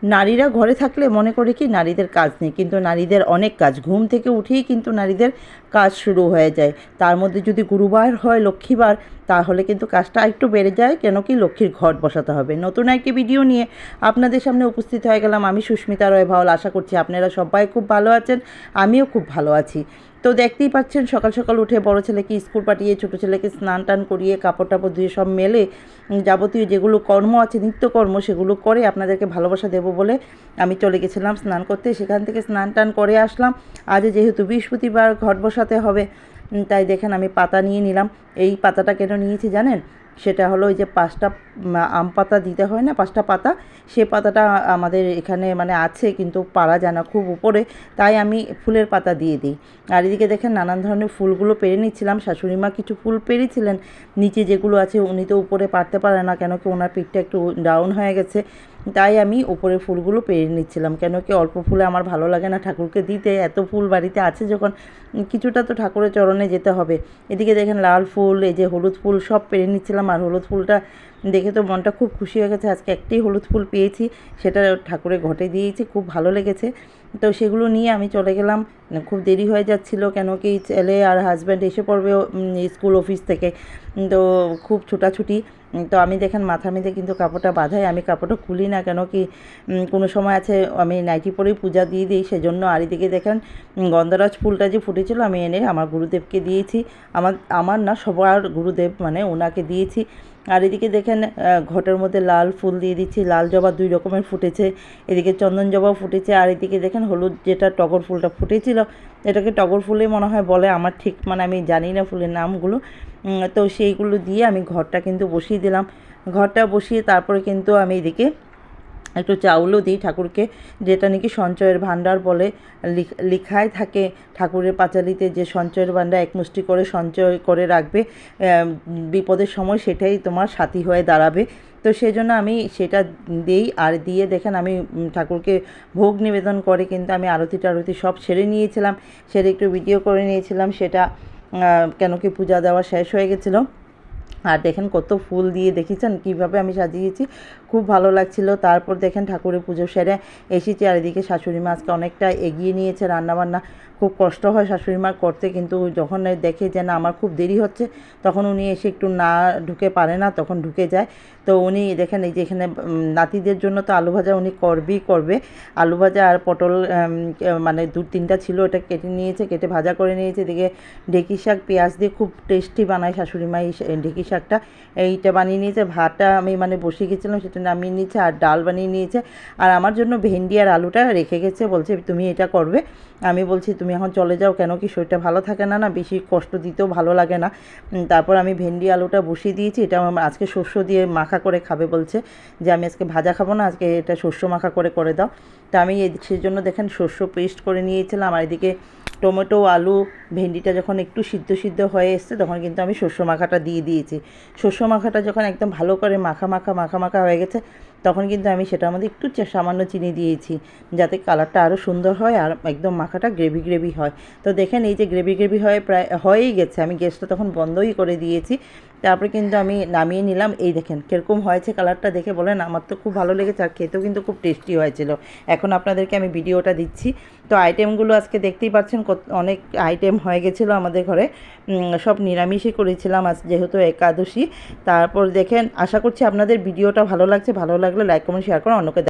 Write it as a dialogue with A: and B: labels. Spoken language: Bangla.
A: নারীরা ঘরে থাকলে মনে করে কি নারীদের কাজ নেই, কিন্তু নারীদের অনেক কাজ। ঘুম থেকে উঠেই কিন্তু নারীদের কাজ শুরু হয়ে যায়। তার মধ্যে যদি গুরুবার হয়, লক্ষ্মীবার, তাহলে কিন্তু কাজটা একটু বেড়ে যায়, কেন কি লক্ষ্মীর ঘট বসাতে হবে। নতুন একটি ভিডিও নিয়ে আপনাদের সামনে উপস্থিত হয়ে গেলাম। আমি সুস্মিতা রয় ভাওয়াল। আশা করছি আপনারা সবাই খুব ভালো আছেন, আমিও খুব ভালো আছি। তো দেখতেই পাচ্ছেন সকাল সকাল উঠে বড় ছেলেকে স্কুল পাঠিয়ে ছোটো ছেলেকে স্নান টান করিয়ে কাপড় টাপড় ধুয়ে সব মেলে যাবতীয় যেগুলো কর্ম আছে, নিত্যকর্ম, সেগুলো করে আপনাদেরকে ভালোবাসা দেবো বলে আমি চলে গেছিলাম স্নান করতে। সেখান থেকে স্নান টান করে আসলাম। আজ যেহেতু বৃহস্পতিবার ঘট বসাতে হবে, তাই দেখেন আমি পাতা নিয়ে নিলাম। এই পাতাটা কেন নিয়েছি জানেন? সেটা হলো ওই যে 5টা আম পাতা দিতে হয় না, 5টা পাতা, সে পাতাটা আমাদের এখানে মানে আছে, কিন্তু পারা যায় না, খুব উপরে, তাই আমি ফুলের পাতা দিয়ে দিই। আর এদিকে দেখেন নানান ধরনের ফুলগুলো পেরে নিচ্ছিলাম। শাশুড়ি মা কিছু ফুল পেরেছিলেন, নিচে যেগুলো আছে উনি তো উপরে পারতে পারে না, কেন কি ওনার পিঠটা একটু ডাউন হয়ে গেছে, তাই আমি উপরের ফুলগুলো পেরে নিচ্ছিলাম। কেন কি অল্প ফুলে আমার ভালো লাগে না ঠাকুরকে দিতে, এত ফুল বাড়িতে আছে যখন কিছুটা তো ঠাকুরের চরণে যেতে হবে। এদিকে দেখেন লাল ফুল, এই যে হলুদ ফুল সব পেরে নিচ্ছিলাম। আর হলুদ ফুলটা দেখে তো মনটা খুব খুশি হয়ে গেছে, আজকে একটাই হলুদ ফুল পেয়েছি, সেটা ঠাকুরের ঘটে দিয়েছি, খুব ভালো লেগেছে। তো সেগুলো নিয়ে আমি চলে গেলাম। খুব দেরি হয়ে যাচ্ছিল, কেন কি ছেলে আর হাজব্যান্ড এসে পড়বে স্কুল অফিস থেকে, তো খুব ছোটাছুটি। তো আমি দেখেন মাথার মধ্যে কিন্তু কাপড়টা বাঁধাই, আমি কাপড়টা খুলি না, কেন কি কোনো সময় আছে আমি নাইটি পরেই পূজা দিয়ে দিই, সেজন্য। আর এদিকে দেখেন গন্ধরাজ ফুলটা যে ফুটেছিল আমি এনে আমার গুরুদেবকে দিয়েছি। আমার না সবার গুরুদেব মানে ওনাকে দিয়েছি। আর এদিকে দেখেন ঘটের মধ্যে লাল ফুল দিয়ে দিচ্ছি, লাল জবা 2 রকমের ফুটেছে, এদিকে চন্দন জবাও ফুটেছে। আর এদিকে দেখেন হলুদ যেটা টগর ফুলটা ফুটেছিল, এটাকে টগর ফুলে মনে হয় বলে, আমার ঠিক মানে আমি জানি না ফুলের নামগুলো। তো সেইগুলো দিয়ে আমি ঘরটা কিন্তু বসিয়ে দিলাম। ঘরটা বসিয়ে তারপরে কিন্তু আমি এদিকে একটু চাউলও দিই ঠাকুরকে, যেটা নাকি সঞ্চয়ের ভাণ্ডার বলে, লেখাই থাকে ঠাকুরের পাঁচালিতে যে সঞ্চয়ের ভাণ্ডার, এক মুষ্টি করে সঞ্চয় করে রাখবে, বিপদের সময় সেটাই তোমার সাথী হয়ে দাঁড়াবে। তো সেই জন্য আমি সেটা দিই। আর দিয়ে দেখেন আমি ঠাকুরকে ভোগ নিবেদন করে কিন্তু আমি আরতি টারতি সব সেরে নিয়েছিলাম, সেরে একটু ভিডিও করে নিয়েছিলাম সেটা, কেন কি পূজা দেওয়া শেষ হয়ে গেছিলো। আর দেখেন কত ফুল দিয়ে দেখেছেন কীভাবে আমি সাজিয়েছি, খুব ভালো লাগছিল। তারপর দেখেন ঠাকুরের পুজো সেরে এসেছি। আর এদিকে শাশুড়ি মা আজকে অনেকটা এগিয়ে নিয়েছে রান্নাবান্না। খুব কষ্ট হয় শাশুড়ি মার করতে, কিন্তু যখন দেখে যে না আমার খুব দেরি হচ্ছে, তখন উনি এসে একটু না ঢুকে পারে না, তখন ঢুকে যায়। তো উনি দেখেন এই যে এখানে নাতিদের জন্য তো আলু ভাজা উনি করবেই করবে, আলু ভাজা আর পটল মানে 2-3টা ছিল, ওটা কেটে নিয়েছে, কেটে ভাজা করে নিয়েছে। এদিকে ঢেঁকি শাক পেঁয়াজ দিয়ে খুব টেস্টি বানায় শাশুড়ি মা এই ঢেঁকি শাকটা, এইটা বানিয়ে নিয়েছে। ভাতটা আমি মানে বসিয়ে গেছিলাম, সেটা নামিয়ে নিয়েছে, আর ডাল বানিয়ে নিয়েছে। আর আমার জন্য ভেন্ডি আর আলুটা রেখে গেছে, বলছে তুমি এটা করবে। আমি বলছি তুমি এখন চলে যাও, কেন কি শরীরটা ভালো থাকে না, না বেশি কষ্ট দিতেও ভালো লাগে না। তারপর আমি ভেন্ডি আলুটা বসিয়ে দিয়েছি। এটা আমার আজকে শস্য দিয়ে মাখা করে খাবে বলছে, যে আমি আজকে ভাজা খাবো না, আজকে এটা শস্য মাখা করে দাও। তা আমি সেই জন্য দেখেন শস্য পেস্ট করে নিয়েছিলাম। আর এদিকে টমেটো, আলু, ভেন্ডিটা যখন একটু সিদ্ধ হয়ে এসছে, তখন কিন্তু আমি শস্য মাখাটা দিয়ে দিয়েছি। শস্য মাখাটা যখন একদম ভালো করে মাখা হয়ে গেছে, তখন কিন্তু আমি সেটার মধ্যে একটু সামান্য চিনি দিয়েছি, যাতে কালারটা আরও সুন্দর হয় আর একদম মাখাটা গ্রেভি হয়। তো দেখেন এই যে গ্রেভি হয়ে প্রায় হয়েই গেছে, আমি গ্যাসটা তখন বন্ধই করে দিয়েছি। তারপরে কিন্তু আমি নামিয়ে নিলাম। এই দেখেন কীরকম হয়েছে, কালারটা দেখে বলেন, আমার তো খুব ভালো লেগেছে, আর খেতেও কিন্তু খুব টেস্টি হয়েছিল। এখন আপনাদেরকে আমি ভিডিওটা দিচ্ছি। তো আইটেমগুলো আজকে দেখতেই পাচ্ছেন অনেক আইটেম হয়ে গেছিলো আমাদের ঘরে, সব নিরামিষই করেছিলাম আজ যেহেতু একাদশী। তারপর দেখেন আশা করছি আপনাদের ভিডিওটা ভালো লাগছে, ভালো লাগলে লাইক কমেন্ট শেয়ার করে অন্যকে